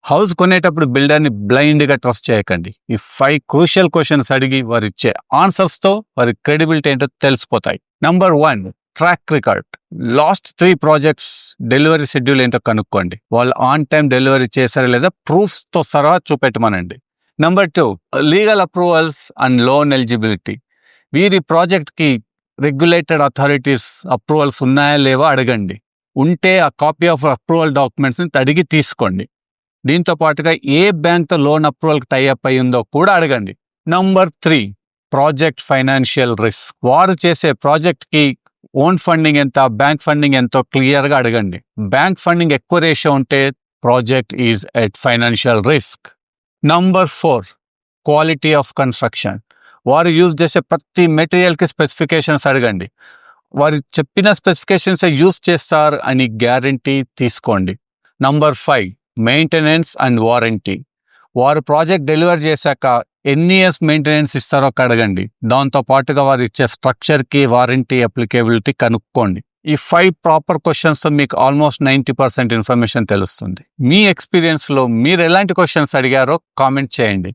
House కొనేటప్పుడు బిల్డర్ని బ్లైండ్గా trust చేయకండి. ఈ 5 క్రూషియల్ క్వశ్చన్స్ అడిగి వారు ఇచ్చే ఆన్సర్స్తో వారి క్రెడిబిలిటీ ఏంటో తెలిసిపోతాయి. Number 1, track record. Last 3 projects delivery schedule ఏంటో కనుక్కోండి. వాళ్ళు ఆన్ టైం డెలివరీ చేశారా లేదా ప్రూఫ్స్తో సహా చూపెట్టమనండి. Number 2, legal approvals and loan eligibility. వీరి ప్రాజెక్ట్కి రెగ్యులేటెడ్ అథారిటీస్ అప్రూవల్స్ ఉన్నాయా లేవో అడగండి. ఉంటే ఆ కాపీ ఆఫ్ అప్రూవల్ డాక్యుమెంట్స్ని అడిగి తీసుకోండి. దీంతో పాటుగా ఏ బ్యాంక్తో లోన్ అప్రూవల్కి టైఅప్ అయి ఉందో కూడా అడగండి. Number 3, project financial risk. వారు చేసే ప్రాజెక్ట్కి ఓన్ ఫండింగ్ ఎంత, బ్యాంక్ ఫండింగ్ ఎంతో క్లియర్గా అడగండి. బ్యాంక్ ఫండింగ్ ఎక్కువ రేషియో ఉంటే project is at financial risk. Number 4, quality of construction. వారు యూజ్ చేసే ప్రతి మెటీరియల్కి స్పెసిఫికేషన్స్ అడగండి. వారు చెప్పిన స్పెసిఫికేషన్స్ యూజ్ చేస్తారు అని గ్యారంటీ తీసుకోండి. Number 5, maintenance and warranty. వారు ప్రాజెక్ట్ డెలివర్ చేశాక ఎన్ని ఇయర్స్ మెయింటెనెన్స్ ఇస్తారో అడగండి. దాంతో పాటుగా వారు ఇచ్చే స్ట్రక్చర్కి వారంటీ అప్లికేబిలిటీ కనుక్కోండి. ఈ 5 ప్రాపర్ క్వశ్చన్స్తో మీకు ఆల్మోస్ట్ 90% ఇన్ఫర్మేషన్ తెలుస్తుంది. మీ ఎక్స్పీరియన్స్లో మీరు ఎలాంటి క్వశ్చన్స్ అడిగారో కామెంట్ చేయండి.